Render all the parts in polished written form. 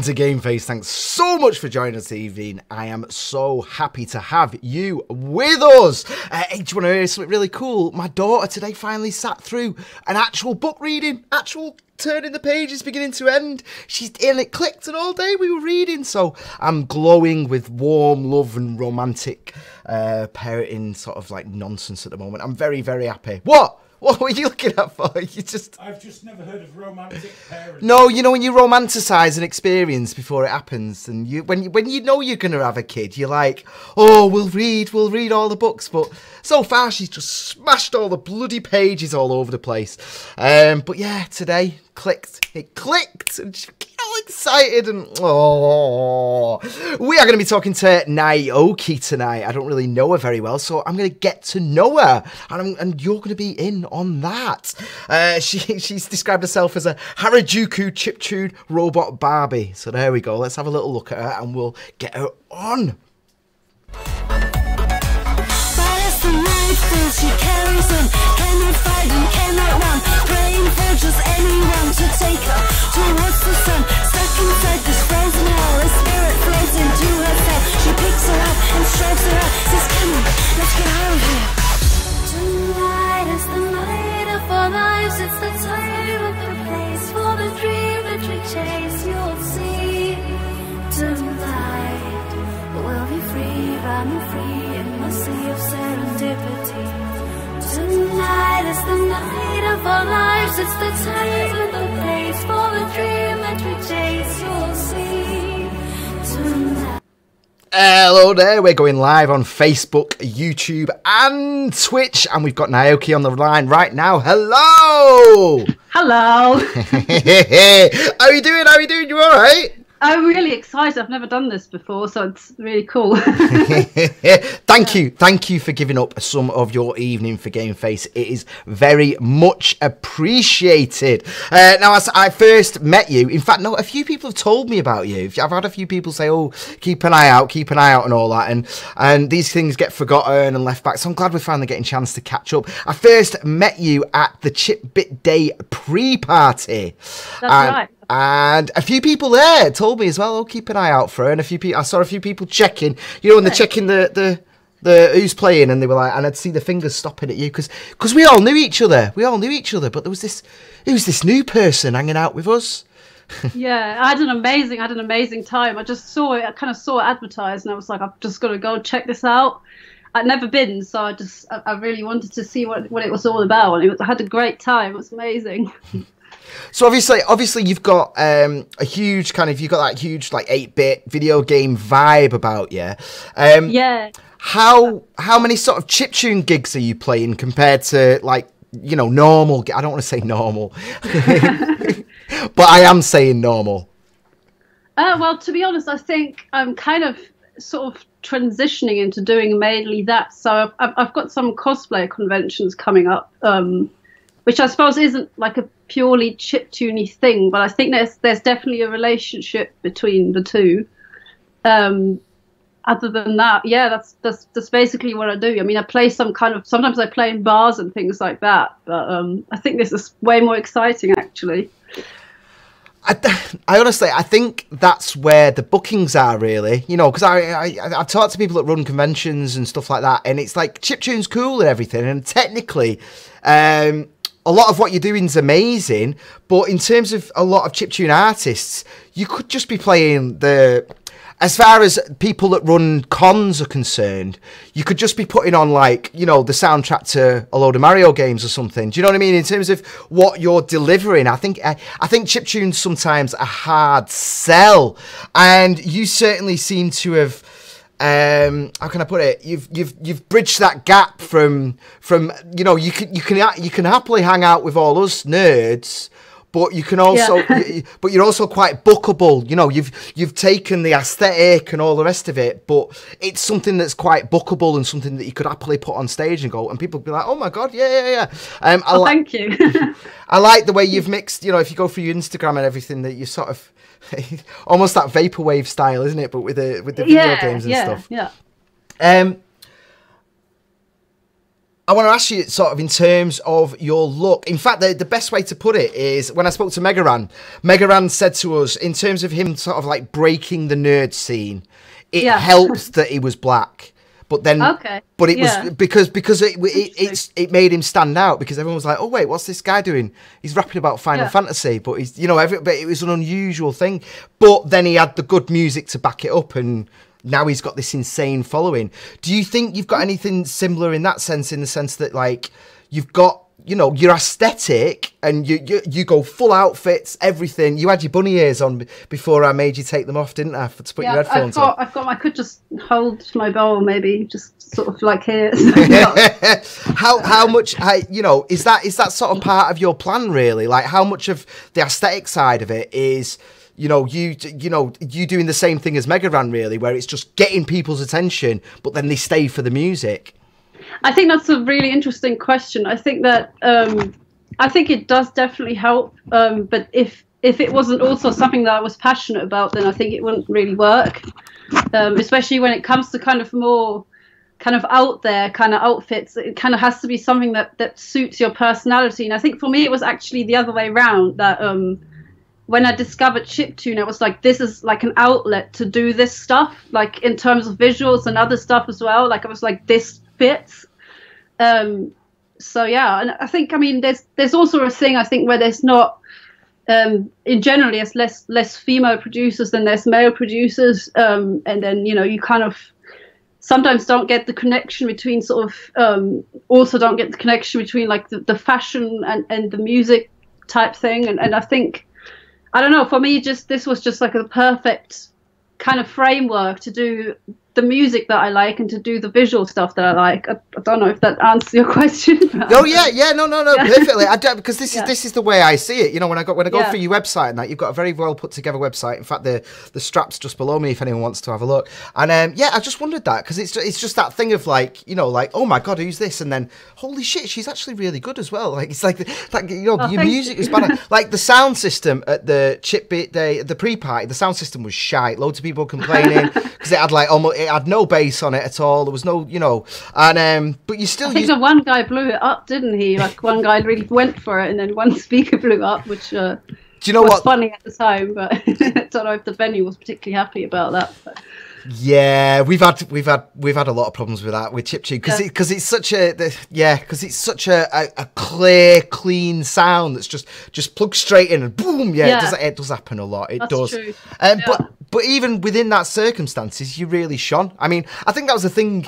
to GameFace. Thanks so much for joining us this evening. I am so happy to have you with us. Hey, do you want to hear something really cool? My daughter today finally sat through an actual book reading, actual turning the pages beginning to end. She's in it, clicked, and all day we were reading. So I'm glowing with warm love and romantic parenting sort of like nonsense at the moment. I'm very, very happy. What? What were you looking at for? You just... I've just never heard of romantic parenting. No, you know when you romanticise an experience before it happens, and when you know you're gonna have a kid, you're like, oh, we'll read all the books. But so far, she's just smashed all the bloody pages all over the place. But yeah, today it clicked, and she got all excited, and oh, we are going to be talking to Nyokee tonight. I don't really know her very well, so I'm going to get to know her, and you're going to be in on that. She's described herself as a Harajuku chiptune robot Barbie. So there we go. Let's have a little look at her, and we'll get her on. She carries on, cannot fight and cannot run, praying for just anyone to take her towards the sun. Stuck inside this frozen hell, a spirit flows into herself. She picks her up and strokes her up, says, come on, let's get out of here. Tonight is the night of our lives, it's the time and the place for the dream that we chase. You'll see tonight we'll be free, running free in the sea of serendipity. Tonight is the night of our lives, it's the time and the place for the dream that we chase. You'll see tonight. Hello there, we're going live on Facebook, YouTube and Twitch, and we've got Nyokee on the line right now. Hello! Hello! How are you doing? You alright? I'm really excited. I've never done this before, so it's really cool. Thank you for giving up some of your evening for GameFace. It is very much appreciated. Now, as I first met you, in fact, no, a few people have told me about you. I've had a few people say, "Oh, keep an eye out," and all that, and these things get forgotten and left back. So I'm glad we're finally getting a chance to catch up. I first met you at the Chip Bit Day pre-party. That's right. And a few people there told me as well, oh, keep an eye out for her. And I saw a few people checking, you know, when they're checking the who's playing, and they were like, and I'd see the fingers stopping at you, because we all knew each other. But there was who's this new person hanging out with us? Yeah, I had an amazing time. I just saw it, I kind of saw it advertised, and I was like, I've just got to go check this out. I'd never been, so I really wanted to see what it was all about, and I had a great time. It was amazing. So obviously you've got a huge you've got that huge like 8-bit video game vibe about you. Yeah. How many sort of chiptune gigs are you playing compared to, like, you know, normal? I don't want to say normal, but I am saying normal. Well, to be honest, I think I'm kind of sort of transitioning into doing mainly that. So I've got some cosplay conventions coming up, which I suppose isn't like a purely chiptuney thing, but I think there's definitely a relationship between the two. Other than that, yeah, that's basically what I do. I mean, I play sometimes I play in bars and things like that, but I think this is way more exciting, actually. I honestly, I think that's where the bookings are, really, you know, because I've talked to people that run conventions and stuff like that, and it's like chiptune's cool and everything, and technically, a lot of what you're doing is amazing, but in terms of a lot of chiptune artists, you could just be playing as far as people that run cons are concerned, you could just be putting on, like, you know, the soundtrack to a load of Mario games or something. Do you know what I mean? In terms of what you're delivering, I think chiptunes sometimes a hard sell, and you certainly seem to have. How can I put it? You've bridged that gap from you know, you can happily hang out with all us nerds, but you can also but you're also quite bookable. You know, you've taken the aesthetic and all the rest of it, but it's something that's quite bookable and something that you could happily put on stage and go, and people be like, oh my god, yeah. Thank you. I like the way you've mixed. You know, if you go through your Instagram and everything, that you sort of. Almost that vaporwave style, isn't it? But with the video games and stuff. Yeah. I want to ask you sort of in terms of your look. In fact, the best way to put it is when I spoke to Megaran said to us, in terms of him sort of like breaking the nerd scene, it helped that he was black. But then, but it was because it made him stand out, because everyone was like, oh wait, what's this guy doing? He's rapping about Final Fantasy, but he's, you know, but it was an unusual thing. But then he had the good music to back it up, and now he's got this insane following. Do you think you've got anything similar in that sense, in the sense that like you've got, you know, your aesthetic and you go full outfits, everything. You had your bunny ears on before I made you take them off, didn't I? To put your headphones on. I could just hold my bowl, maybe just sort of like here. How much, you know, is that sort of part of your plan really? Like how much of the aesthetic side of it is, you know, you doing the same thing as Megaran really, where it's just getting people's attention, but then they stay for the music? I think that's a really interesting question. I think that I think it does definitely help, but if it wasn't also something that I was passionate about, then I think it wouldn't really work. Especially when it comes to kind of more kind of out there kind of outfits, it kind of has to be something that suits your personality. And I think for me it was actually the other way around, that when I discovered chiptune, I was like, this is like an outlet to do this stuff, like in terms of visuals and other stuff as well. Like I was like, this fits. So yeah, and I think, I mean, there's also a thing, I think, where there's not in generally there's less female producers than there's male producers, and then, you know, you kind of sometimes don't get the connection between sort of also don't get the connection between like the fashion and the music type thing, and I think, I don't know, for me, just this was just like a perfect kind of framework to do the music that I like and to do the visual stuff that I like. I don't know if that answers your question. No, perfectly. I don't, because this is the way I see it. You know, when I go through your website and that, you've got a very well put together website. In fact, the strap's just below me if anyone wants to have a look. And I just wondered that, because it's just that thing of like, you know, like, oh my god, who's this? And then holy shit, she's actually really good as well. Like it's like you know, your music is better. Like the sound system at the chip bit day, the pre-party, the sound system was shite. Loads of people complaining because it had like almost. It had no bass on it at all. There was no, you know, and but you still. I think the one guy blew it up, didn't he? Like one guy really went for it, and then one speaker blew up, which do you know was funny at the time, but I don't know if the venue was particularly happy about that. But. Yeah, we've had a lot of problems with that with chiptune, because it's such a clear, clean sound that's just plugged straight in and boom. It does happen a lot. It does. True. But even within that circumstances, you really shone. I mean, I think that was the thing.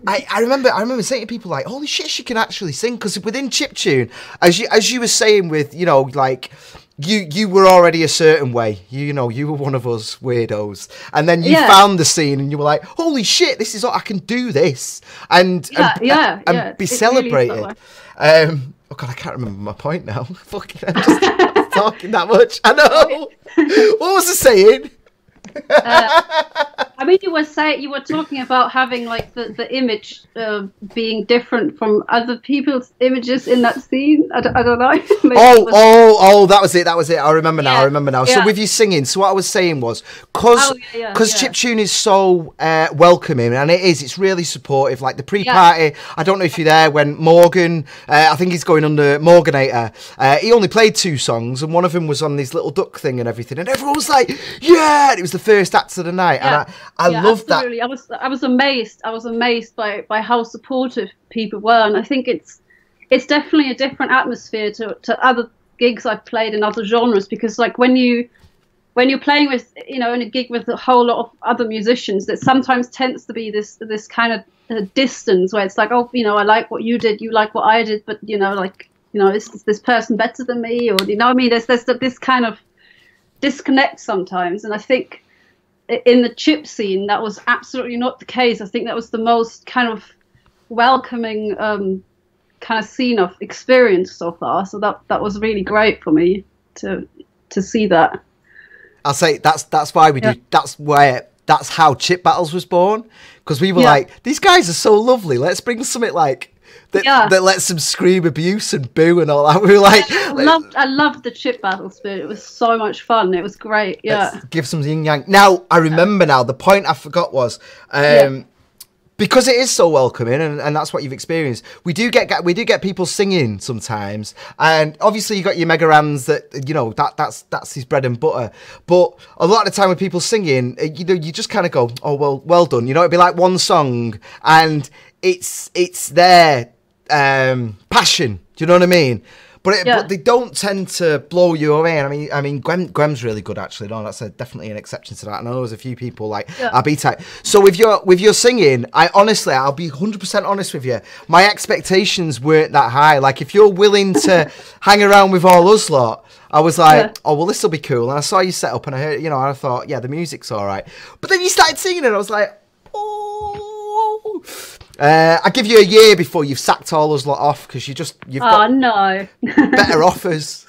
I remember saying to people like, holy shit, she can actually sing, because within chiptune, as you were saying, with, you know, like. You were already a certain way. You know, you were one of us weirdos. And then you found the scene and you were like, holy shit, this is what I can do this. And be celebrated. Really, oh God, I can't remember my point now. Fucking, I'm just talking that much. I know. What was I saying? I mean, you were talking about having like the image being different from other people's images in that scene. I don't know. That was it. I remember now. Yeah. So with you singing, so what I was saying was, because chiptune is so welcoming, and it's really supportive. Like the pre-party, I don't know if you're there when Morgan, I think he's going under Morganator. He only played 2 songs, and one of them was on this little duck thing and everything, and everyone was like, yeah, and it was the first act of the night, and I loved absolutely. that. I was amazed. I was amazed by how supportive people were, and I think it's definitely a different atmosphere to other gigs I've played in other genres, because like when you're playing with, you know, in a gig with a whole lot of other musicians, that sometimes tends to be this kind of distance where it's like, oh, you know, I like what you did, you like what I did, but you know, like, you know, is this person better than me, or you know what I mean? There's this kind of disconnect sometimes, and I think in the chip scene that was absolutely not the case. I think that was the most kind of welcoming kind of scene of experience so far, so that was really great for me to see that. I'll say that's why we do, that's how Chip Battles was born, because we were like, these guys are so lovely, let's bring something like that lets them scream abuse and boo and all that. We were like, I loved the Chip Battle spirit. It was so much fun. It was great. Yeah. Let's give some yin yang. Now I remember. Now the point I forgot was because it is so welcoming, and that's what you've experienced. We do get people singing sometimes, and obviously you got your mega rans that, you know, that's his bread and butter. But a lot of the time when people singing, you know, you just kind of go, oh well done. You know, it'd be like one song, and it's their passion. Do you know what I mean? But they don't tend to blow you away. And I mean, Graeme's really good, actually. No, that's definitely an exception to that. And I know there's a few people like our B-type. So with your singing, I'll be 100% honest with you. My expectations weren't that high. Like, if you're willing to hang around with all us lot, I was like, oh well, this will be cool. And I saw you set up, and I heard, you know, and I thought, yeah, the music's all right. But then you started singing, and I was like, oh. I give you a year before you've sacked all us lot off, because you've got better offers.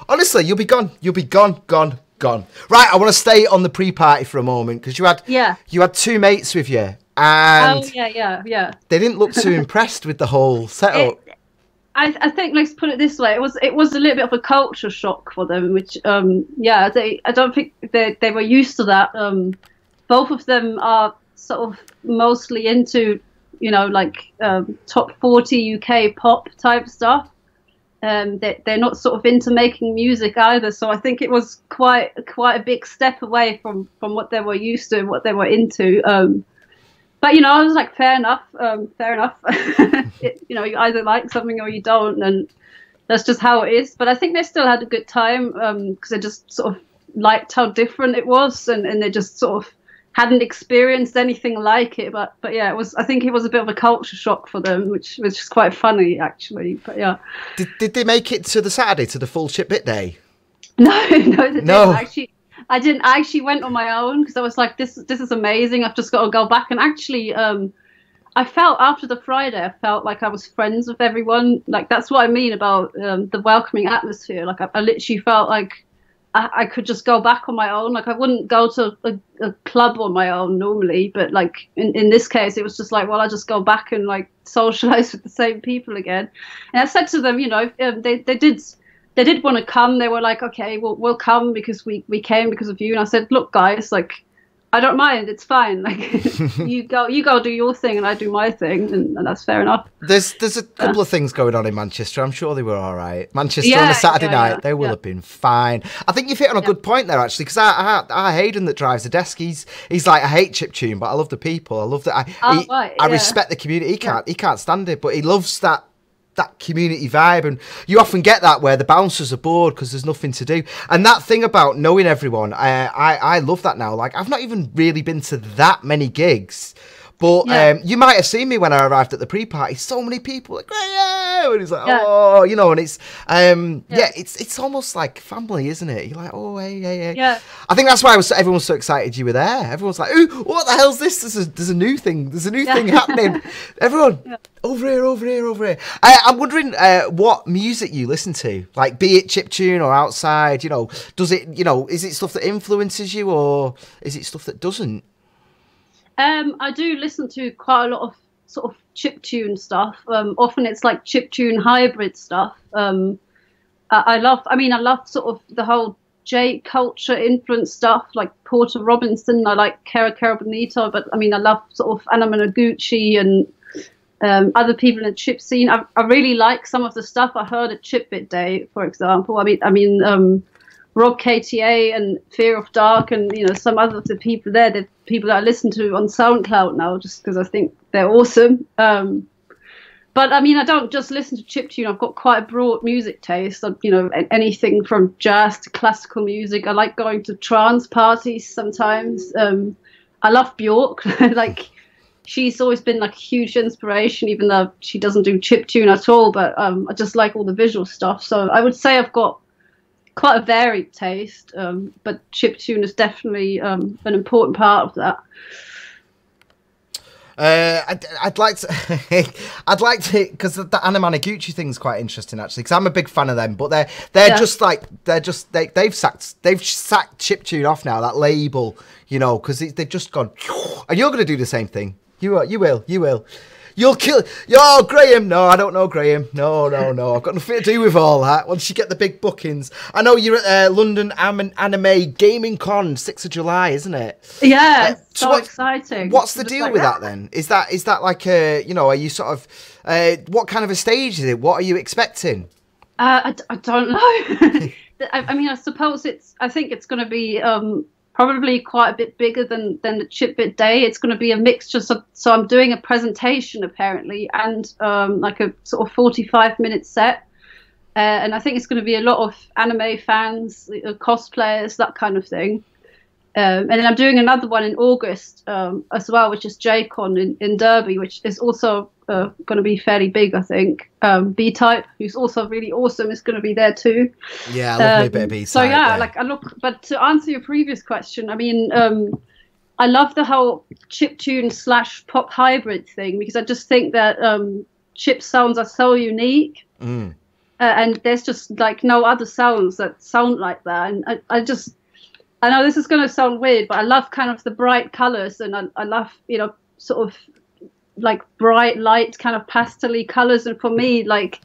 Honestly, you'll be gone. You'll be gone. Right, I want to stay on the pre-party for a moment, because you had two mates with you, and they didn't look too impressed with the whole setup. I think, let's put it this way, it was a little bit of a culture shock for them, which I don't think they were used to that. Both of them are sort of mostly into, you know, like top 40 UK pop type stuff. They're not sort of into making music either, so I think it was quite a big step away from what they were used to, what they were into. But, you know, I was like, fair enough. You know, you either like something or you don't, and that's just how it is. But I think they still had a good time, because they just sort of liked how different it was, and they just sort of hadn't experienced anything like it. But yeah, I think it was a bit of a culture shock for them, which was just quite funny, actually. But yeah. Did they make it to the Saturday, to the full chip bit day? No, they didn't. Actually, I didn't. I actually went on my own, because I was like, this is amazing. I've just got to go back. And actually, I felt after the Friday, I felt like I was friends with everyone. Like, that's what I mean about the welcoming atmosphere. Like, I literally felt like I could just go back on my own. Like, I wouldn't go to a club on my own normally, but like in this case, it was just like, well, I just go back and like socialize with the same people again. And I said to them, you know, they did want to come. They were like, okay, we'll come because we came because of you. And I said, look, guys, like, I don't mind. It's fine. Like, you go do your thing and I do my thing, and that's fair enough. There's a couple of things going on in Manchester. I'm sure they were all right. Manchester on a Saturday night, they will have been fine. I think you've hit on a good point there, actually, because I Hayden that drives the desk, he's like, I hate chiptune, but I love the people. I love that. I respect the community. He can't stand it, but he loves that community vibe, and you often get that where the bouncers are bored because there's nothing to do. And that thing about knowing everyone, I love that now. Like, I've not even really been to that many gigs, but you might have seen me when I arrived at the pre-party. So many people like, Graeme, and it's like, oh, you know, and it's it's almost like family, isn't it? You're like, oh, hey. Yeah. I think that's why everyone was so excited you were there. Everyone's like, ooh, what the hell's this? There's a new thing. There's a new thing happening. Everyone. Yeah. Over here. I'm wondering what music you listen to, like, be it chiptune or outside, you know, does it, you know, is it stuff that influences you, or is it stuff that doesn't? I do listen to quite a lot of sort of chiptune stuff. Often it's like chiptune hybrid stuff. I love sort of the whole J culture influence stuff, like Porter Robinson. I like Kara Bonito, but I mean, I love sort of Anna Managuchi and other people in the chip scene. I really like some of the stuff I heard at Chipbit Day, for example. I mean, Rob KTA and Fear of Dark, and you know, some other of the people there, the people that I listen to on SoundCloud now, just because I think they're awesome. But I mean, I don't just listen to chiptune. I've got quite a broad music taste. You know, anything from jazz to classical music. I like going to trance parties sometimes. I love Bjork. Like, she's always been like a huge inspiration, even though she doesn't do chiptune at all. But I just like all the visual stuff. So I would say I've got quite a varied taste, but chiptune is definitely an important part of that. I'd like to, because the Anna Managuchi thing's quite interesting, actually, because I'm a big fan of them, but they've sacked chiptune off now, that label, you know, because they've just gone, and you're going to do the same thing. You will. You'll kill. Yo, Graeme. No, I don't know Graeme. No. I've got nothing to do with all that. Once you get the big bookings, I know you're at London Anime Gaming Con, 6th of July, isn't it? Yeah, so exciting. What's the deal with that then? Is that like a, are you sort of what kind of a stage is it? What are you expecting? I don't know. I mean, I suppose I think it's going to be probably quite a bit bigger than the Chipbit Day. It's going to be a mixture. So I'm doing a presentation apparently, and like a sort of 45-minute set. And I think it's going to be a lot of anime fans, cosplayers, that kind of thing. And then I'm doing another one in August as well, which is JCon in Derby, which is also going to be fairly big, I think. B-Type, who's also really awesome, is going to be there too. Yeah, I love me a bit of B-Type. So yeah, but to answer your previous question, I mean, I love the whole chiptune / pop hybrid thing, because I just think that chip sounds are so unique. And there's just like no other sounds that sound like that. And I know this is going to sound weird, but I love kind of the bright colors, and I love, sort of like bright light kind of pastel-y colors. And for me, like,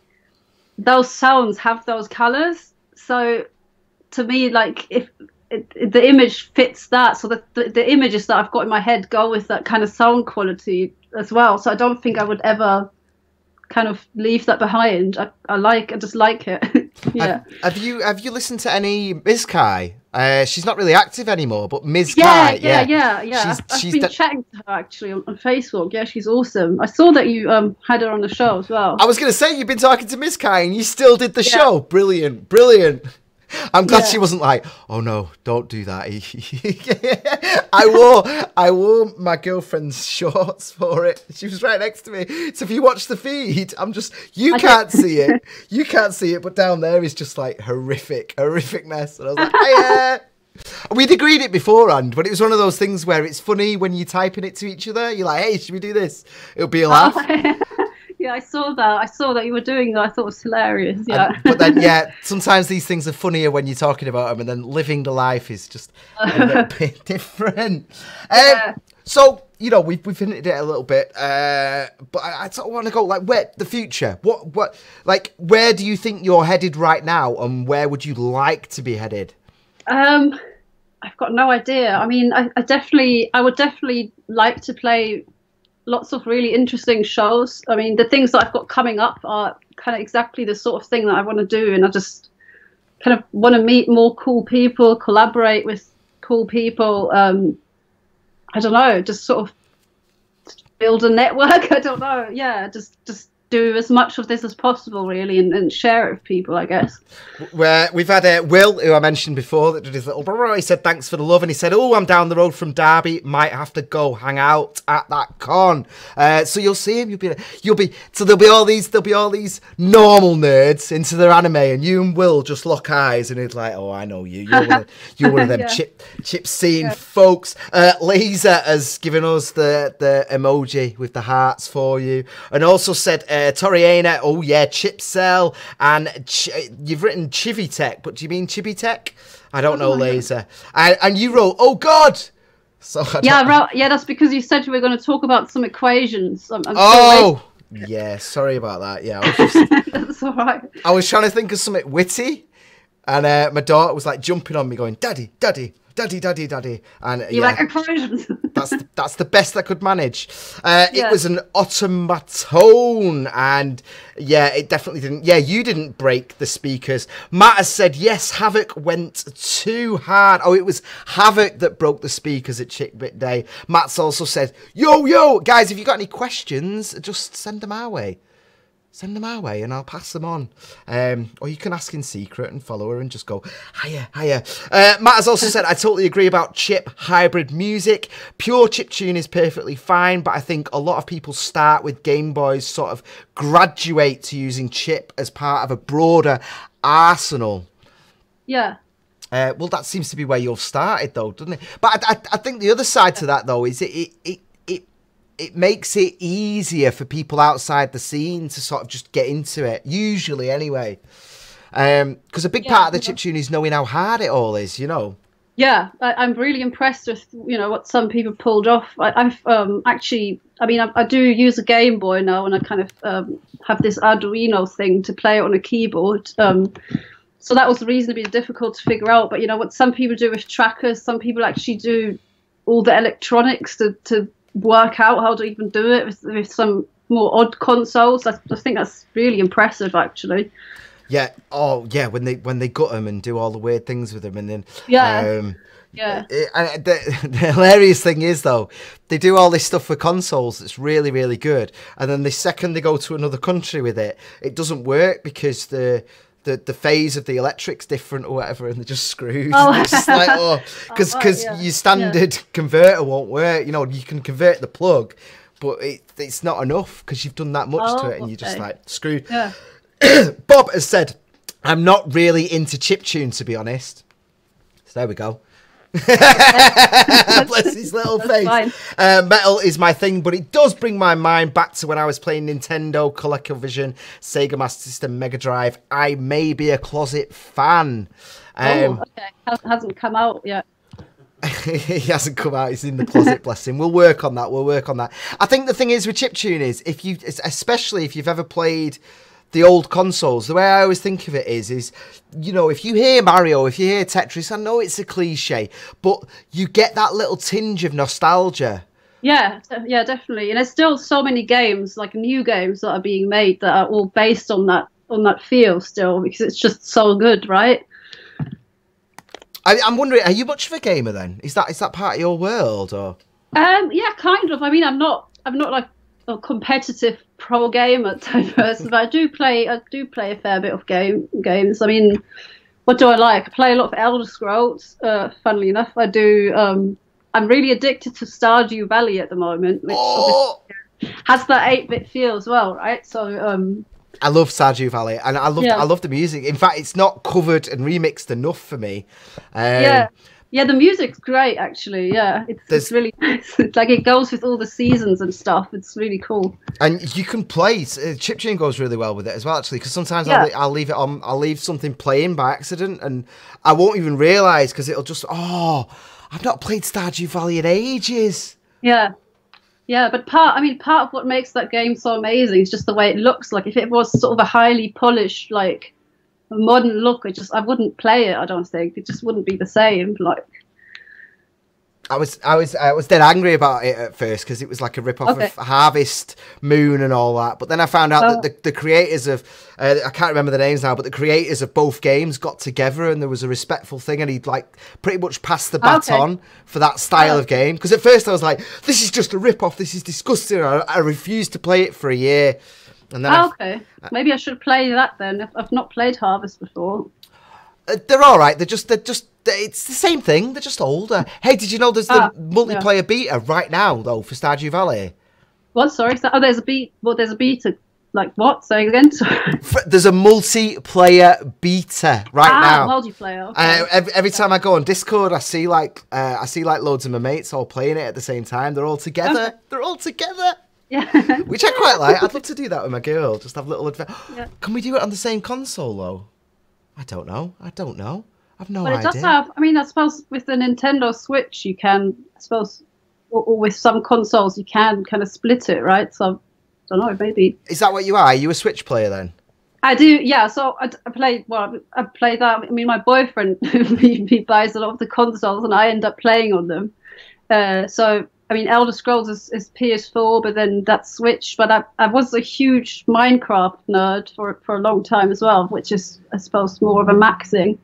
those sounds have those colors. So to me, like, if the image fits that, so that the images that I've got in my head go with that kind of sound quality as well. So I don't think I would ever kind of leave that behind. I just like it. Yeah. Have you listened to any Ms. Kai? She's not really active anymore, but Ms. Kai, yeah. I've been chatting to her actually on Facebook. Yeah, she's awesome. I saw that you had her on the show as well. I was going to say, you've been talking to Ms. Kai and you still did the show. Brilliant. I'm glad she wasn't like, oh no, don't do that. I wore my girlfriend's shorts for it. She was right next to me. So if you watch the feed, you can't see it. You can't see it, but down there is just like horrific mess. And I was like, yeah. We'd agreed it beforehand, but it was one of those things where it's funny when you're typing it to each other. You're like, hey, should we do this? It'll be a laugh. Yeah, I saw that you were doing that. I thought it was hilarious. Yeah. But then, sometimes these things are funnier when you're talking about them, and then living the life is just a little bit different. So, we've hinted it a little bit, but I sort of want to go, like, where the future? What, like, where do you think you're headed right now, and where would you like to be headed? I've got no idea. I mean, I would definitely like to play lots of really interesting shows. I mean, the things that I've got coming up are kind of exactly the sort of thing that I want to do, and I just kind of want to meet more cool people, collaborate with cool people. I don't know, just sort of build a network. I don't know. Yeah, just do as much of this as possible, really, and share it with people, I guess. We've had Will, who I mentioned before, that did his little brother. He said thanks for the love, and he said, oh, I'm down the road from Derby, might have to go hang out at that con. So you'll see him. So there'll be all these normal nerds into their anime, and you and Will just lock eyes, and it's like, oh, I know you. You're one of them chip scene folks. Laser has given us the emoji with the hearts for you, and also said, Toriana, oh yeah, Chip Cell, and you've written Chibi Tech, but do you mean Chibi Tech? I don't know, Laser. And you wrote, oh God! So that's because you said we were going to talk about some equations. Yeah, sorry about that. Yeah, I was just, that's all right. I was trying to think of something witty, and my daughter was like jumping on me going, Daddy, Daddy. Daddy, Daddy, Daddy. And you like equations. that's the best I could manage. It was an automaton, and it definitely didn't. Yeah, you didn't break the speakers. Matt has said yes, Havoc went too hard. Oh, it was Havoc that broke the speakers at Chickbit Day. Matt's also said, yo, guys, if you got any questions, just send them our way. Send them our way and I'll pass them on. Or you can ask in secret and follow her and just go, hiya. Matt has also said, I totally agree about chip hybrid music. Pure chiptune is perfectly fine, but I think a lot of people start with Game Boys, sort of graduate to using chip as part of a broader arsenal. Yeah. Well, that seems to be where you've started, though, doesn't it? But I think the other side to that, though, is it makes it easier for people outside the scene to sort of just get into it, usually anyway. Because a big part of the chiptune is knowing how hard it all is, Yeah, I'm really impressed with, what some people pulled off. I've I mean, I do use a Game Boy now, and I kind of have this Arduino thing to play it on a keyboard. So that was reasonably difficult to figure out. But you know what some people do with trackers, some people actually do all the electronics to work out how to even do it with some more odd consoles. I think that's really impressive, actually. Yeah. Oh, yeah. When they gut them and do all the weird things with them, and then yeah. The hilarious thing is, though, they do all this stuff for consoles that's really, really good, and then the second they go to another country with it, it doesn't work because the phase of the electric's different or whatever, and they're just screwed. Oh. It's just like, because your standard converter won't work. You know, you can convert the plug, but it's not enough because you've done that much to it, and you're just like screwed. Yeah. Bob has said, I'm not really into chiptune, to be honest. So there we go. Bless his little face. Metal is my thing, but it does bring my mind back to when I was playing Nintendo, ColecoVision, Sega Master System, Mega Drive. I may be a closet fan. Okay. Hasn't come out yet. He hasn't come out. He's in the closet, bless him. We'll work on that. I think the thing is with chiptune is, especially if you've ever played the old consoles, the way I always think of it is, you know, if you hear Mario, if you hear Tetris, I know it's a cliche, but you get that little tinge of nostalgia. Yeah, definitely. And there's still so many games, like new games that are being made that are all based on that feel still, because it's just so good, right? I'm wondering, are you much of a gamer then? Is that part of your world, or? Yeah, kind of. I mean, I'm not like a competitive pro gamer type person, but I do play a fair bit of games. I mean, what do I like? I play a lot of Elder Scrolls. Funnily enough, I do. I'm really addicted to Stardew Valley at the moment, which obviously has that 8-bit feel as well, right? So I love Stardew Valley, and I love the music. In fact, it's not covered and remixed enough for me. Yeah, the music's great, actually. Yeah, it's really nice. It's like it goes with all the seasons and stuff. It's really cool. And you can play. Chiptune goes really well with it as well, actually, because sometimes I'll leave it on. I'll leave something playing by accident, and I won't even realise because it'll just, I've not played Stardew Valley in ages. Yeah, but part of what makes that game so amazing is just the way it looks. Like if it was sort of a highly polished, like a modern look, I wouldn't play it. I don't think it just wouldn't be the same. Like I was dead angry about it at first because it was like a rip-off of Harvest Moon and all that. But then I found out that the creators of I can't remember the names now, but the creators of both games got together and there was a respectful thing, and he'd like pretty much passed the baton for that style of game. Because at first I was like, this is just a rip-off. This is disgusting. I refused to play it for a year. And then maybe I should play that then. I've not played Harvest before. They're all right. It's the same thing. They're just older. Hey, did you know there's the multiplayer beta right now though for Stardew Valley? What? Sorry. There's a beta. Well, there's a beta. Like what? Say again. There's a multiplayer beta right now. Multiplayer. Okay. Every time I go on Discord, I see like loads of my mates all playing it at the same time. They're all together. Okay. They're all together. Yeah. Which I quite like. I'd love to do that with my girl. Just have a little adventure. Yeah. Can we do it on the same console though? I don't know. I've no idea. But it does have. I mean, I suppose with the Nintendo Switch, you can. I suppose, or with some consoles, you can kind of split it, right? So, I don't know. Maybe. Is that what you are? Are you a Switch player then? I do. Yeah. So I play. Well, I play that. I mean, my boyfriend he buys a lot of the consoles, and I end up playing on them. So. I mean, Elder Scrolls is PS4, but then that's Switch. But I was a huge Minecraft nerd for a long time as well, which is, I suppose, more of a Mac thing,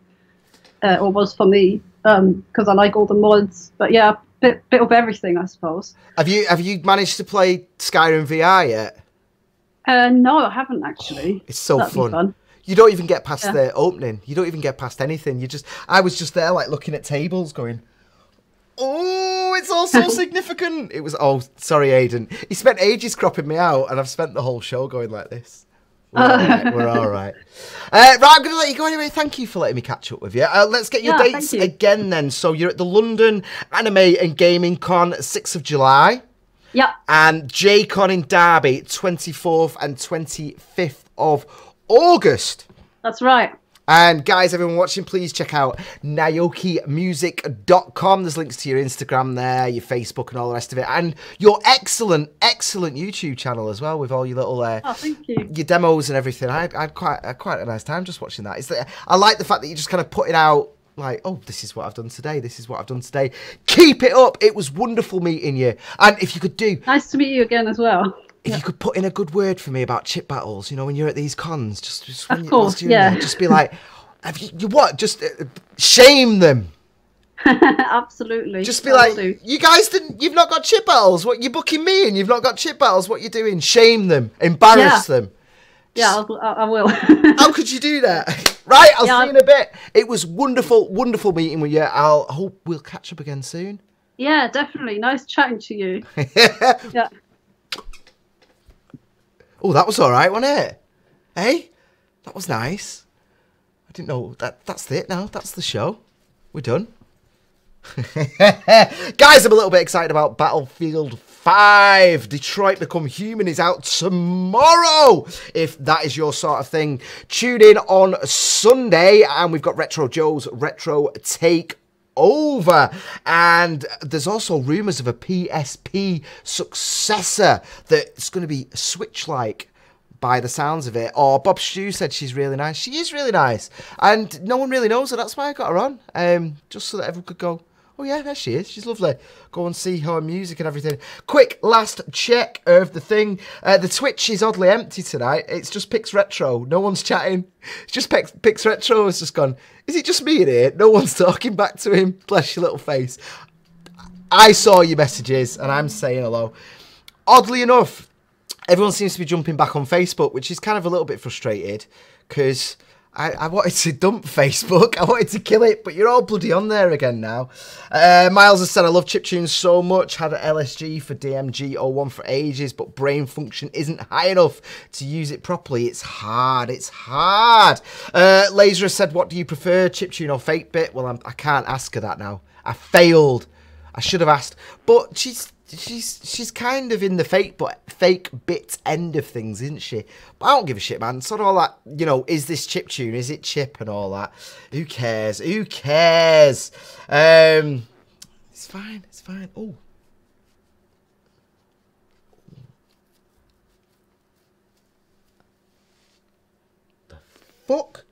or was for me, because I like all the mods. But yeah, bit of everything, I suppose. Have you managed to play Skyrim VR yet? No, I haven't actually. It's so fun. You don't even get past the opening. You don't even get past anything. I was just there, like looking at tables, going, oh, it's all so significant. It was, sorry, Aidan. He spent ages cropping me out, and I've spent the whole show going like this. We're all right. Right, I'm going to let you go anyway. Thank you for letting me catch up with you. Let's get your dates again then. So you're at the London Anime and Gaming Con, 6th of July. Yep. And J-Con in Derby, 24th and 25th of August. That's right. And guys, everyone watching, please check out NyokeeMusic.com. There's links to your Instagram there, your Facebook and all the rest of it. And your excellent YouTube channel as well with all your little thank you. your demos and everything. I had quite a nice time just watching that. I like the fact that you just kind of put it out like, oh, this is what I've done today. This is what I've done today. Keep it up. It was wonderful meeting you. And if you could do... Nice to meet you again as well. If you could put in a good word for me about chip battles, you know, when you're at these cons, just when of course, yeah. there, just be like, have you what? Just shame them. Absolutely. Just be like, you guys you've not got chip battles. What, you're booking me and you've not got chip battles. What you doing? Shame them. Embarrass them. Yeah, I will. How could you do that? Right, I'll see you in a bit. It was wonderful meeting with you. I'll hope we'll catch up again soon. Yeah, definitely. Nice chatting to you. Yeah. Oh, that was all right, wasn't it? Hey, that was nice. I didn't know that's it now. That's the show. We're done. Guys, I'm a little bit excited about Battlefield 5. Detroit Become Human is out tomorrow. If that is your sort of thing, tune in on Sunday. And we've got Retro Joe's Retro Take Over, and there's also rumours of a PSP successor that's going to be Switch-like by the sounds of it. Or Bob Stew said she's really nice. She is really nice, and no one really knows her. That's why I got her on, just so that everyone could go, oh yeah, there she is. She's lovely. Go and see her music and everything. Quick last check of the thing. The Twitch is oddly empty tonight. It's just Pix Retro. No one's chatting. It's just Pix Retro has just gone, is it just me in here? No one's talking back to him. Bless your little face. I saw your messages and I'm saying hello. Oddly enough, everyone seems to be jumping back on Facebook, which is kind of a little bit frustrated because I wanted to dump Facebook. I wanted to kill it, but you're all bloody on there again now. Miles has said, I love chiptunes so much. Had an LSG for DMG01 for ages, but brain function isn't high enough to use it properly. It's hard. It's hard. Laser has said, what do you prefer, chiptune or fake bit? Well, I can't ask her that now. I failed. I should have asked. But she's kind of in the fake bit end of things, isn't she? But I don't give a shit, man. Sort of all that, you know, is this chiptune? Is it chip and all that? Who cares? Who cares? It's fine. It's fine. Oh. The fuck?